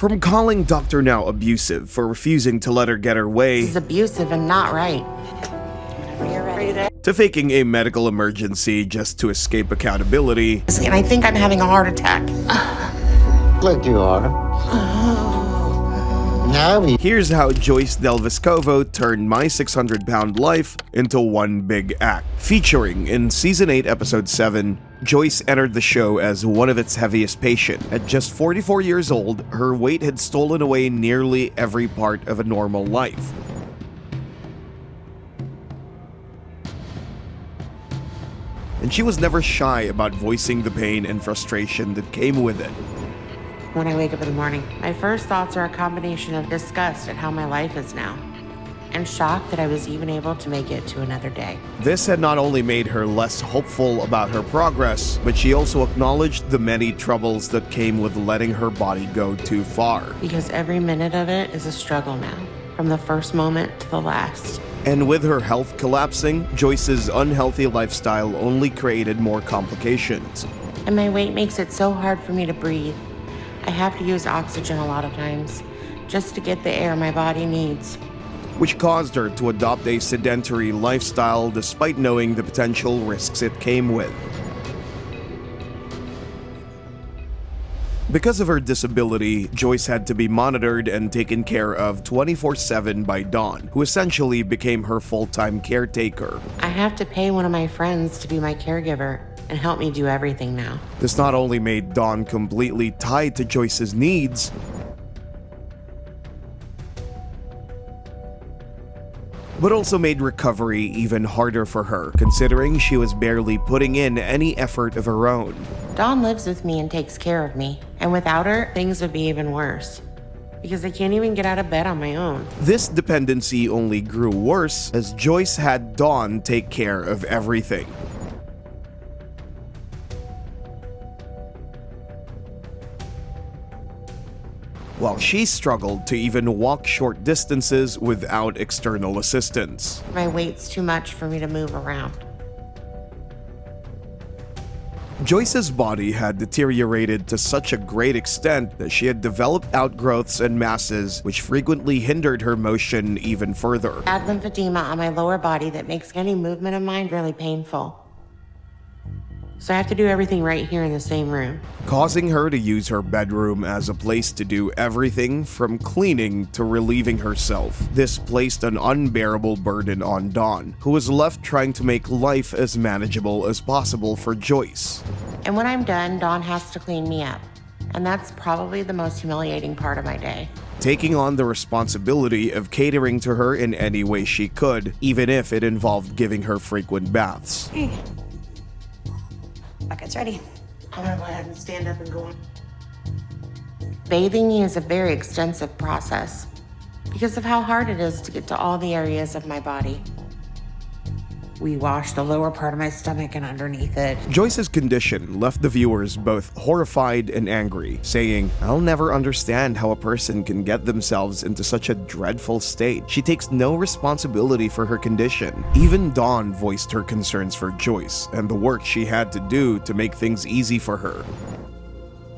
From calling Dr. Now abusive for refusing to let her get her way, This is abusive and not right. Whenever you're ready. to faking a medical emergency just to escape accountability, And I think I'm having a heart attack. Like you are. Now we here's how Joyce Del Vescovo turned My 600-Pound Life into one big act. Featuring in Season 8, Episode 7, Joyce entered the show as one of its heaviest patients. At just 44 years old, her weight had stolen away nearly every part of a normal life. And she was never shy about voicing the pain and frustration that came with it. When I wake up in the morning, my first thoughts are a combination of disgust at how my life is now, and shock that I was even able to make it to another day. This had not only made her less hopeful about her progress, but she also acknowledged the many troubles that came with letting her body go too far. Because every minute of it is a struggle now, from the first moment to the last. And with her health collapsing, Joyce's unhealthy lifestyle only created more complications. And my weight makes it so hard for me to breathe. I have to use oxygen a lot of times, just to get the air my body needs. Which caused her to adopt a sedentary lifestyle despite knowing the potential risks it came with. Because of her disability, Joyce had to be monitored and taken care of 24/7 by Dawn, who essentially became her full-time caretaker. I have to pay one of my friends to be my caregiver and help me do everything now. This not only made Dawn completely tied to Joyce's needs, but also made recovery even harder for her, considering she was barely putting in any effort of her own. Dawn lives with me and takes care of me, and without her, things would be even worse, because I can't even get out of bed on my own. This dependency only grew worse as Joyce had Dawn take care of everything. While she struggled to even walk short distances without external assistance. My weight's too much for me to move around. Joyce's body had deteriorated to such a great extent that she had developed outgrowths and masses which frequently hindered her motion even further. I had lymphedema on my lower body that makes any movement of mine really painful. So I have to do everything right here in the same room. Causing her to use her bedroom as a place to do everything from cleaning to relieving herself. This placed an unbearable burden on Dawn, who was left trying to make life as manageable as possible for Joyce. And when I'm done, Dawn has to clean me up. And that's probably the most humiliating part of my day. Taking on the responsibility of catering to her in any way she could, even if it involved giving her frequent baths. Hey. Bucket's ready. I'm gonna go ahead and stand up and go on. Bathing me is a very extensive process because of how hard it is to get to all the areas of my body. We wash the lower part of my stomach and underneath it. Joyce's condition left the viewers both horrified and angry, saying, "I'll never understand how a person can get themselves into such a dreadful state. She takes no responsibility for her condition." Even Dawn voiced her concerns for Joyce and the work she had to do to make things easy for her.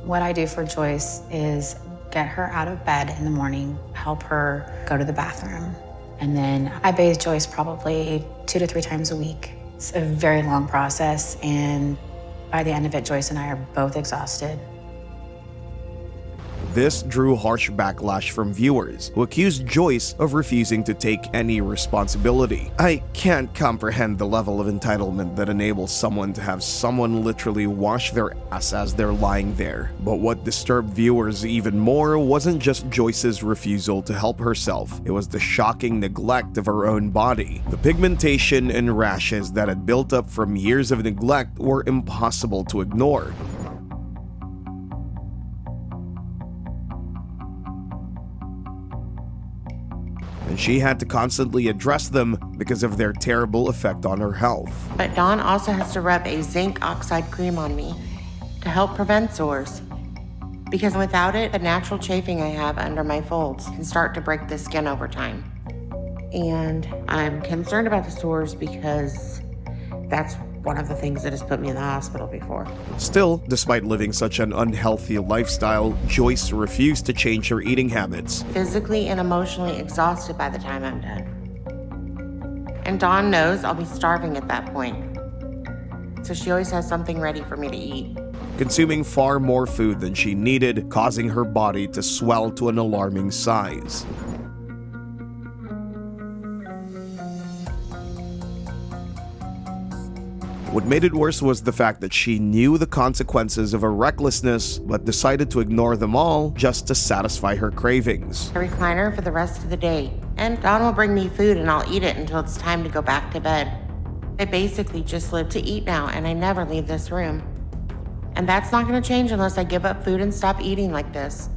What I do for Joyce is get her out of bed in the morning, help her go to the bathroom. And then I bathe Joyce probably 2 to 3 times a week. It's a very long process, and by the end of it, Joyce and I are both exhausted. This drew harsh backlash from viewers, who accused Joyce of refusing to take any responsibility. "I can't comprehend the level of entitlement that enables someone to have someone literally wash their ass as they're lying there." But what disturbed viewers even more wasn't just Joyce's refusal to help herself, it was the shocking neglect of her own body. The pigmentation and rashes that had built up from years of neglect were impossible to ignore. And she had to constantly address them because of their terrible effect on her health. But Dawn also has to rub a zinc oxide cream on me to help prevent sores. Because without it, the natural chafing I have under my folds can start to break the skin over time. And I'm concerned about the sores because that's one of the things that has put me in the hospital before. Still, despite living such an unhealthy lifestyle, Joyce refused to change her eating habits. Physically and emotionally exhausted by the time I'm done. And Dawn knows I'll be starving at that point. So she always has something ready for me to eat. Consuming far more food than she needed, causing her body to swell to an alarming size. What made it worse was the fact that she knew the consequences of her recklessness, but decided to ignore them all just to satisfy her cravings. I recline her for the rest of the day, and Dawn will bring me food and I'll eat it until it's time to go back to bed. I basically just live to eat now, and I never leave this room. And that's not going to change unless I give up food and stop eating like this.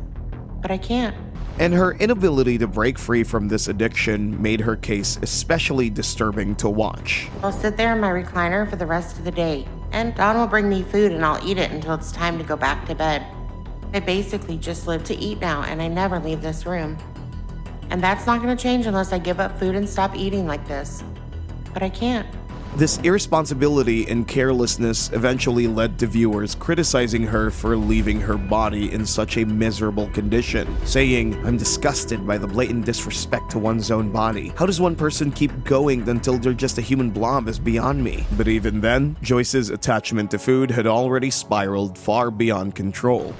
But I can't. And her inability to break free from this addiction made her case especially disturbing to watch. I'll sit there in my recliner for the rest of the day, and Dawn will bring me food and I'll eat it until it's time to go back to bed. I basically just live to eat now, and I never leave this room. And that's not going to change unless I give up food and stop eating like this. But I can't. This irresponsibility and carelessness eventually led to viewers criticizing her for leaving her body in such a miserable condition, saying, "I'm disgusted by the blatant disrespect to one's own body. How does one person keep going until they're just a human blob is beyond me." But even then, Joyce's attachment to food had already spiraled far beyond control.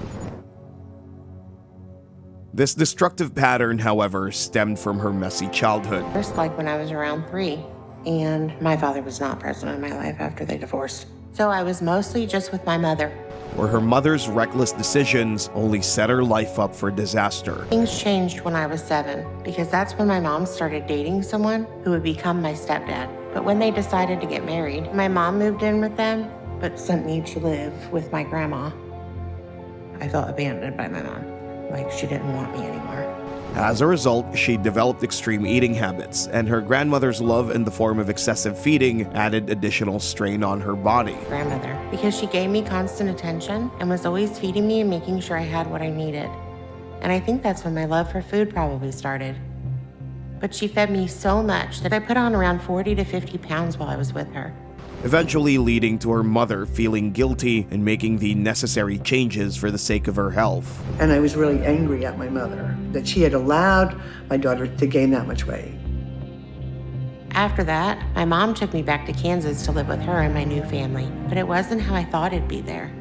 This destructive pattern, however, stemmed from her messy childhood. First, like when I was around 3, and my father was not present in my life after they divorced. So I was mostly just with my mother. Where her mother's reckless decisions only set her life up for disaster. Things changed when I was 7, because that's when my mom started dating someone who would become my stepdad. But when they decided to get married, my mom moved in with them, but sent me to live with my grandma. I felt abandoned by my mom, like she didn't want me anymore. As a result, she developed extreme eating habits, and her grandmother's love in the form of excessive feeding added additional strain on her body. Grandmother, because she gave me constant attention and was always feeding me and making sure I had what I needed. And I think that's when my love for food probably started. But she fed me so much that I put on around 40 to 50 pounds while I was with her. Eventually leading to her mother feeling guilty and making the necessary changes for the sake of her health. And I was really angry at my mother that she had allowed my daughter to gain that much weight. After that, my mom took me back to Kansas to live with her and my new family. But it wasn't how I thought it'd be there,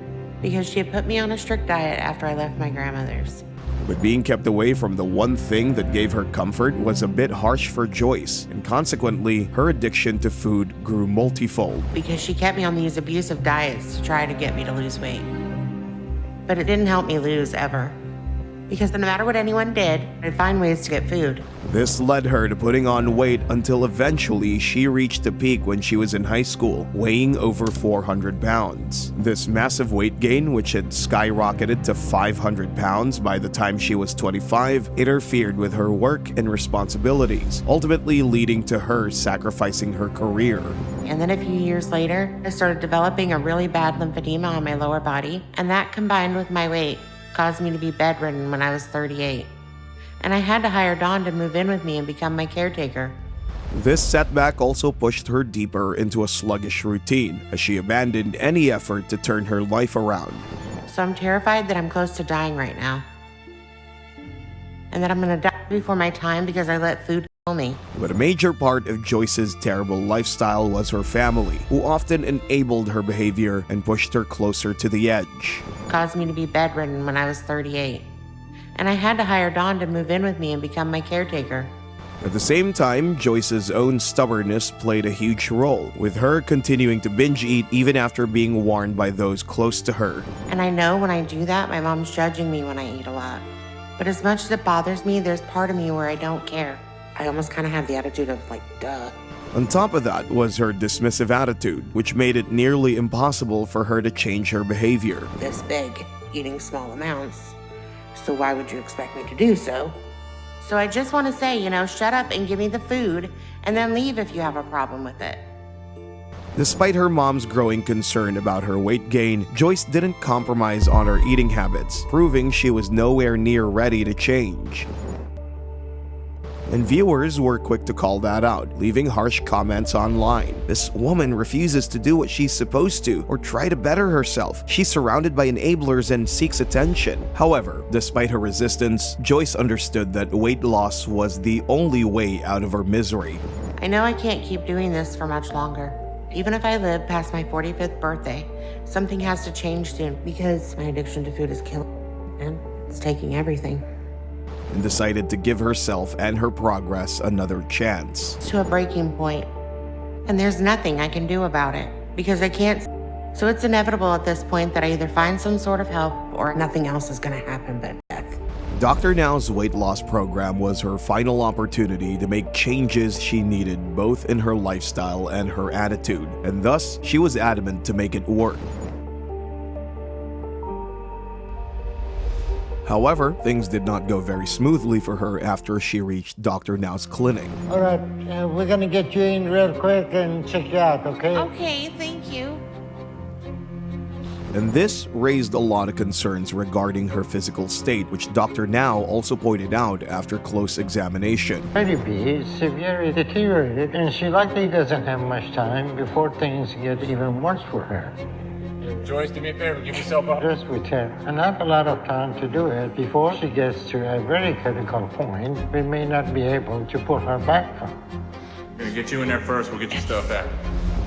because she had put me on a strict diet after I left my grandmother's. But being kept away from the one thing that gave her comfort was a bit harsh for Joyce, and consequently, her addiction to food grew multifold. Because she kept me on these abusive diets to try to get me to lose weight. But it didn't help me lose ever. Because no matter what anyone did, I'd find ways to get food. This led her to putting on weight until eventually she reached a peak when she was in high school, weighing over 400 pounds. This massive weight gain, which had skyrocketed to 500 pounds by the time she was 25, interfered with her work and responsibilities, ultimately leading to her sacrificing her career. And then a few years later, I started developing a really bad lymphedema on my lower body, and that combined with my weight caused me to be bedridden when I was 38. And I had to hire Dawn to move in with me and become my caretaker. This setback also pushed her deeper into a sluggish routine, as she abandoned any effort to turn her life around. So I'm terrified that I'm close to dying right now. And that I'm gonna die before my time because I let food kill me. But a major part of Joyce's terrible lifestyle was her family, who often enabled her behavior and pushed her closer to the edge. Caused me to be bedridden when I was 38. And I had to hire Dawn to move in with me and become my caretaker. At the same time, Joyce's own stubbornness played a huge role, with her continuing to binge eat even after being warned by those close to her. And I know when I do that, my mom's judging me when I eat a lot. But as much as it bothers me, there's part of me where I don't care. I almost kind of have the attitude of like, duh. On top of that was her dismissive attitude, which made it nearly impossible for her to change her behavior. This big, eating small amounts. So why would you expect me to do so? So I just want to say, shut up and give me the food, and then leave if you have a problem with it. Despite her mom's growing concern about her weight gain, Joyce didn't compromise on her eating habits, proving she was nowhere near ready to change. and viewers were quick to call that out, leaving harsh comments online. This woman refuses to do what she's supposed to or try to better herself. She's surrounded by enablers and seeks attention. However, despite her resistance, Joyce understood that weight loss was the only way out of her misery. I know I can't keep doing this for much longer. Even if I live past my 45th birthday, something has to change soon because my addiction to food is killing me, and it's taking everything. And decided to give herself and her progress another chance. It's to a breaking point, and there's nothing I can do about it because I can't. So it's inevitable at this point that I either find some sort of help or nothing else is going to happen but death. Dr. Now's weight loss program was her final opportunity to make changes she needed both in her lifestyle and her attitude, and thus she was adamant to make it work. However, things did not go very smoothly for her after she reached Dr. Now's clinic. All right, we're gonna get you in real quick and check you out, okay? Okay, thank you. And this raised a lot of concerns regarding her physical state, which Dr. Now also pointed out after close examination. Lady B is severely deteriorated, and she likely doesn't have much time before things get even worse for her. Joyce, do me a favor, give yourself up. Just with her, and not a lot of time to do it before she gets to a very critical point. We may not be able to put her back from. We're gonna get you in there first, we'll get your stuff back.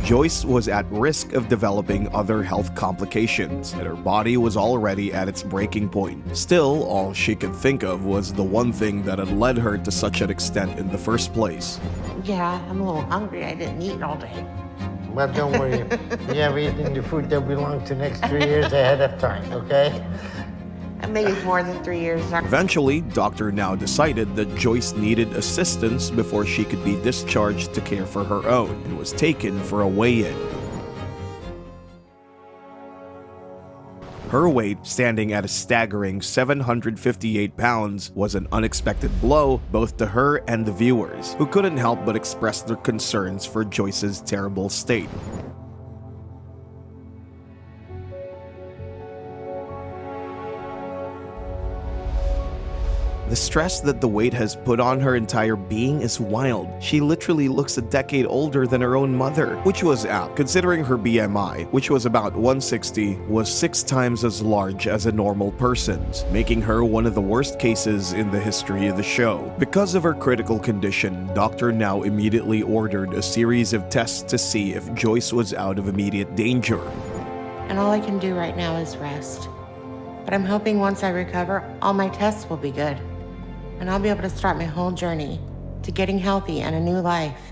Joyce was at risk of developing other health complications, and her body was already at its breaking point. Still, all she could think of was the one thing that had led her to such an extent in the first place. Yeah, I'm a little hungry. I didn't eat all day. But don't worry, we have eaten the food that belongs to next 3 years ahead of time, okay? And maybe more than 3 years. Eventually, Dr. Now decided that Joyce needed assistance before she could be discharged to care for her own, and was taken for a weigh-in. Her weight, standing at a staggering 758 pounds, was an unexpected blow both to her and the viewers, who couldn't help but express their concerns for Joyce's terrible state. The stress that the weight has put on her entire being is wild. She literally looks a decade older than her own mother, which was apt, considering her BMI, which was about 160, was 6 times as large as a normal person's, making her one of the worst cases in the history of the show. Because of her critical condition, Dr. Now immediately ordered a series of tests to see if Joyce was out of immediate danger. And all I can do right now is rest. But I'm hoping once I recover, all my tests will be good. And I'll be able to start my whole journey to getting healthy and a new life.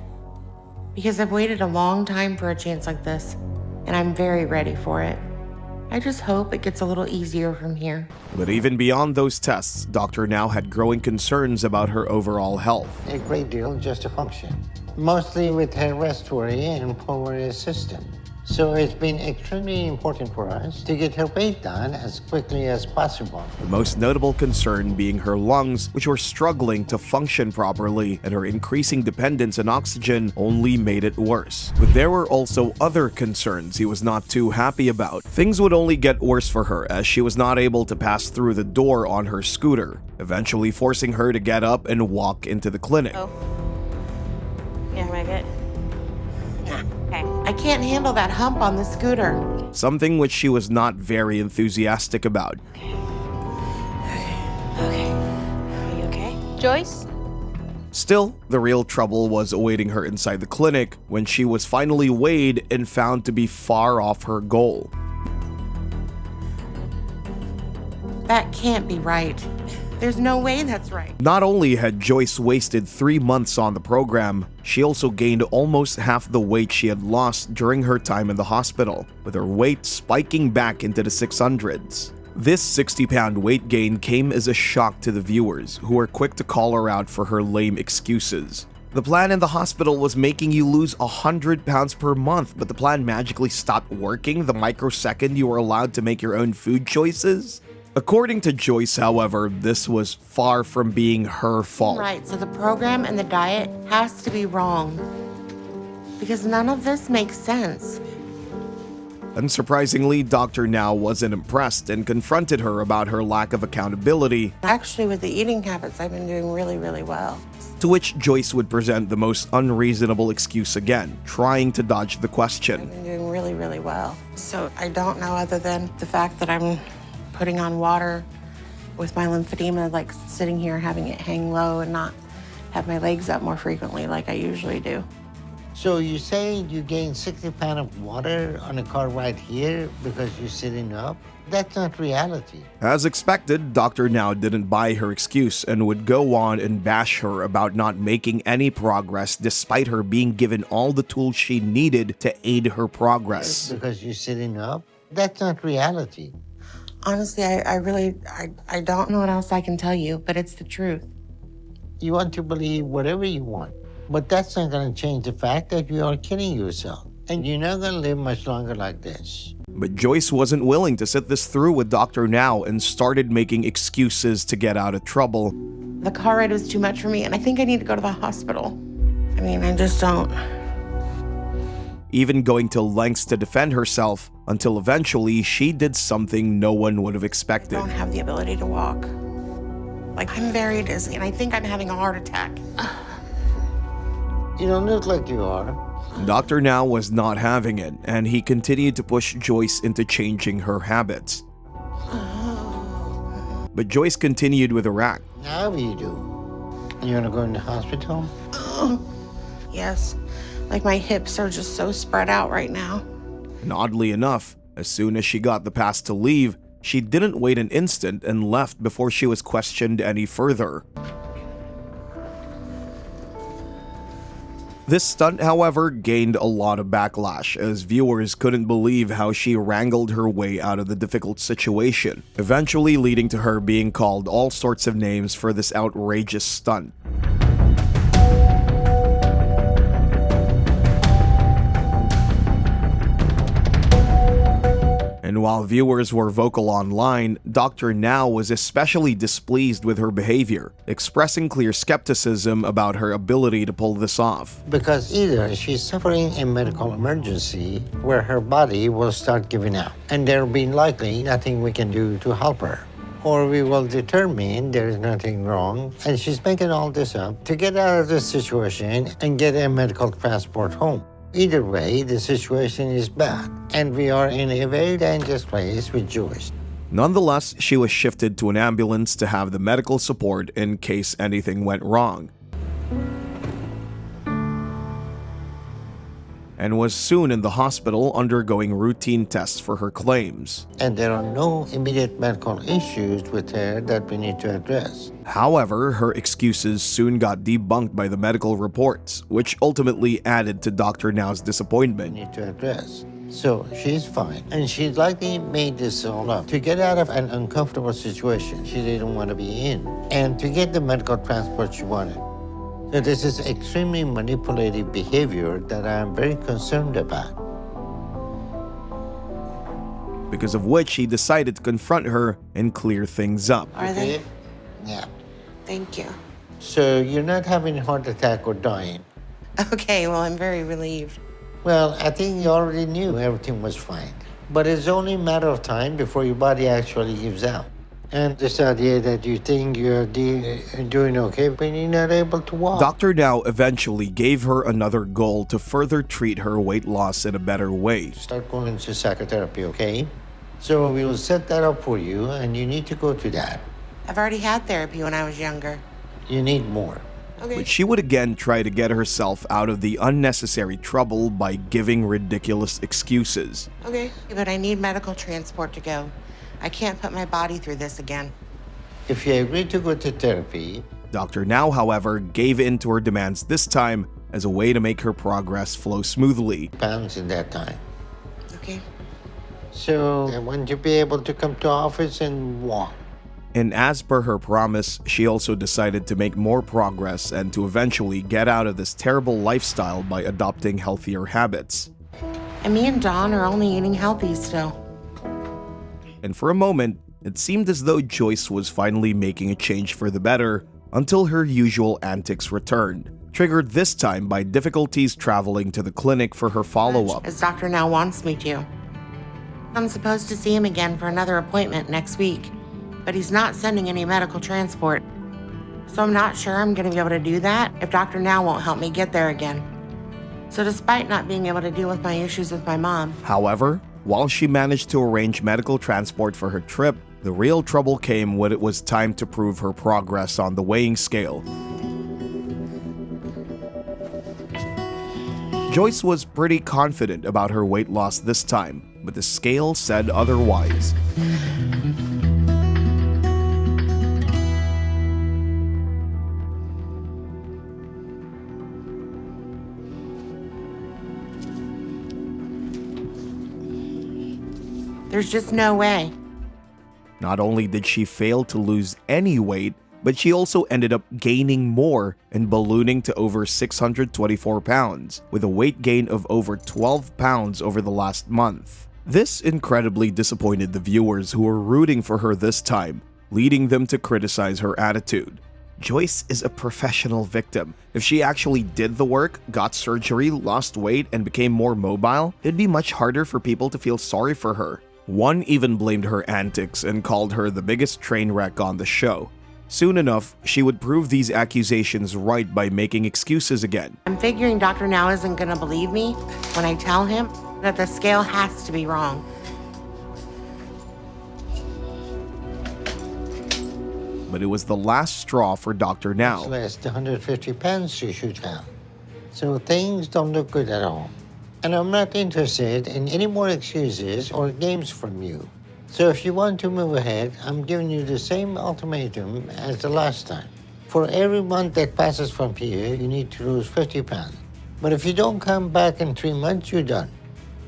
Because I've waited a long time for a chance like this, and I'm very ready for it. I just hope it gets a little easier from here. But even beyond those tests, Dr. Now had growing concerns about her overall health. A great deal just to function, mostly with her respiratory and pulmonary system. So it's been extremely important for us to get her weight down as quickly as possible. The most notable concern being her lungs, which were struggling to function properly, and her increasing dependence on oxygen only made it worse. But there were also other concerns he was not too happy about. Things would only get worse for her as she was not able to pass through the door on her scooter, eventually forcing her to get up and walk into the clinic. Oh. Yeah, am I good? Okay. I can't handle that hump on the scooter. Something which she was not very enthusiastic about. Okay. Are you okay? Joyce? Still, the real trouble was awaiting her inside the clinic when she was finally weighed and found to be far off her goal. That can't be right. There's no way that's right. Not only had Joyce wasted 3 months on the program, she also gained almost half the weight she had lost during her time in the hospital, with her weight spiking back into the 600s. This 60-pound weight gain came as a shock to the viewers, who were quick to call her out for her lame excuses. The plan in the hospital was making you lose 100 pounds per month, but the plan magically stopped working the microsecond you were allowed to make your own food choices? According to Joyce, however, this was far from being her fault. Right, so the program and the diet has to be wrong. Because none of this makes sense. Unsurprisingly, Dr. Now wasn't impressed and confronted her about her lack of accountability, Actually, with the eating habits, I've been doing really, really well. to which Joyce would present the most unreasonable excuse again, trying to dodge the question. I've been doing really, really well. So I don't know, other than the fact that I'm putting on water with my lymphedema, like sitting here having it hang low and not have my legs up more frequently like I usually do. So you say you gained 60 pounds of water on a car right here because you're sitting up? That's not reality. As expected, Dr. Now didn't buy her excuse and would go on and bash her about not making any progress despite her being given all the tools she needed to aid her progress. Because you're sitting up? That's not reality. Honestly, I don't know what else I can tell you, but it's the truth. You want to believe whatever you want, but that's not going to change the fact that you are killing yourself. And you're not going to live much longer like this. But Joyce wasn't willing to sit this through with Dr. Now and started making excuses to get out of trouble. The car ride was too much for me, and I think I need to go to the hospital. I mean, I just don't. Even going to lengths to defend herself until eventually she did something no one would have I expected. don't have the ability to walk. Like, I'm very dizzy, and I think I'm having a heart attack. You don't look like you are. Dr. Now was not having it, and he continued to push Joyce into changing her habits. But Joyce continued with her act. Now you do. You want to go in the hospital? Yes, like my hips are just so spread out right now. And oddly enough, as soon as she got the pass to leave, she didn't wait an instant and left before she was questioned any further. This stunt, however, gained a lot of backlash as viewers couldn't believe how she wrangled her way out of the difficult situation, eventually leading to her being called all sorts of names for this outrageous stunt. And while viewers were vocal online, Dr. Now was especially displeased with her behavior, expressing clear skepticism about her ability to pull this off. Because either she's suffering a medical emergency where her body will start giving out, and there will be likely nothing we can do to help her. Or we will determine there is nothing wrong, and she's making all this up to get out of this situation and get a medical transport home. Either way, the situation is bad, and we are in a very dangerous place with Joyce. Nonetheless, she was shifted to an ambulance to have the medical support in case anything went wrong, and was soon in the hospital undergoing routine tests for her claims. And there are no immediate medical issues with her that we need to address. However, her excuses soon got debunked by the medical reports, which ultimately added to Dr. Now's disappointment. Need to address. So she's fine, and she likely made this all up to get out of an uncomfortable situation she didn't want to be in, and to get the medical transport she wanted. So this is extremely manipulative behavior that I'm very concerned about. Because of which he decided to confront her and clear things up. Are they? Okay? Yeah. Thank you. So you're not having a heart attack or dying. Okay, well, I'm very relieved. Well, I think you already knew everything was fine. But it's only a matter of time before your body actually gives out. And this idea that you think you're doing okay, but you're not able to walk. Dr. Now eventually gave her another goal to further treat her weight loss in a better way. Start going to psychotherapy, okay? So we will set that up for you, and you need to go to that. I've already had therapy when I was younger. You need more. Okay. But she would again try to get herself out of the unnecessary trouble by giving ridiculous excuses. Okay. But I need medical transport to go. I can't put my body through this again. If you agree to go to therapy, Dr. Now, however, gave in to her demands this time as a way to make her progress flow smoothly. pounds in that time. Okay. So I want you to be able to come to office and walk. And as per her promise, she also decided to make more progress and to eventually get out of this terrible lifestyle by adopting healthier habits. And me and Dawn are only eating healthy still. And for a moment, it seemed as though Joyce was finally making a change for the better until her usual antics returned, triggered this time by difficulties traveling to the clinic for her follow-up. As Dr. Now wants me to. I'm supposed to see him again for another appointment next week, but he's not sending any medical transport. So I'm not sure I'm gonna be able to do that if Dr. Now won't help me get there again. So despite not being able to deal with my issues with my mom, However, while she managed to arrange medical transport for her trip, the real trouble came when it was time to prove her progress on the weighing scale. Joyce was pretty confident about her weight loss this time, but the scale said otherwise. there's just no way. Not only did she fail to lose any weight, but she also ended up gaining more and ballooning to over 624 pounds, with a weight gain of over 12 pounds over the last month. This incredibly disappointed the viewers who were rooting for her this time, leading them to criticize her attitude. Joyce is a professional victim. If she actually did the work, got surgery, lost weight, and became more mobile, it'd be much harder for people to feel sorry for her. One even blamed her antics and called her the biggest train wreck on the show. Soon enough, she would prove these accusations right by making excuses again. I'm figuring Dr. Now isn't gonna believe me when I tell him that the scale has to be wrong. But it was the last straw for Dr. Now. Less than 150 pounds you should have. So things don't look good at all. And I'm not interested in any more excuses or games from you. So if you want to move ahead, I'm giving you the same ultimatum as the last time. For every month that passes from here, you need to lose 50 pounds. But if you don't come back in 3 months, you're done.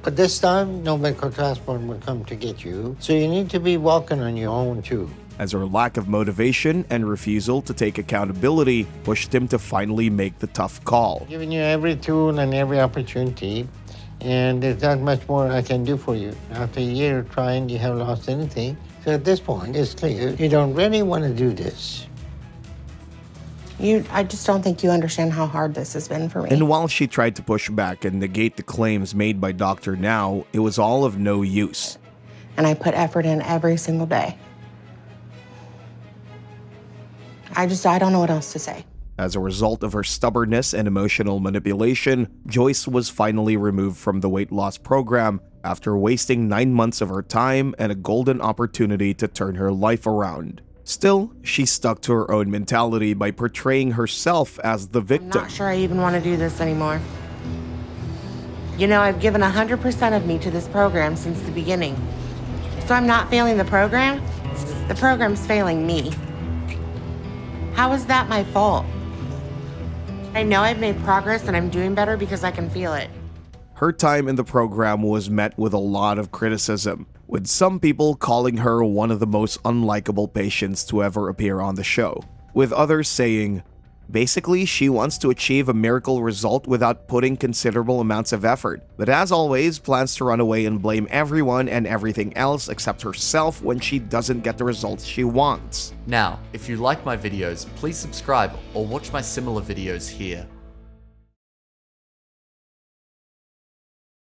But this time, no medical transport will come to get you, so you need to be walking on your own too. As her lack of motivation and refusal to take accountability pushed him to finally make the tough call. Giving you every tool and every opportunity, and there's not much more I can do for you. After a year of trying, you haven't lost anything. So at this point, it's clear you don't really want to do this. I just don't think you understand how hard this has been for me. And while she tried to push back and negate the claims made by Dr. Now, it was all of no use. And I put effort in every single day. I don't know what else to say. As a result of her stubbornness and emotional manipulation, Joyce was finally removed from the weight loss program after wasting 9 months of her time and a golden opportunity to turn her life around. Still, she stuck to her own mentality by portraying herself as the I'm victim. not sure I even want to do this anymore. You know, I've given 100% of me to this program since the beginning. So I'm not failing the program. The program's failing me. How is that my fault? I know I've made progress and I'm doing better because I can feel it. Her time in the program was met with a lot of criticism, with some people calling her one of the most unlikable patients to ever appear on the show, with others saying, basically, she wants to achieve a miracle result without putting considerable amounts of effort, but as always, plans to run away and blame everyone and everything else except herself when she doesn't get the results she wants. Now, if you like my videos, please subscribe or watch my similar videos here.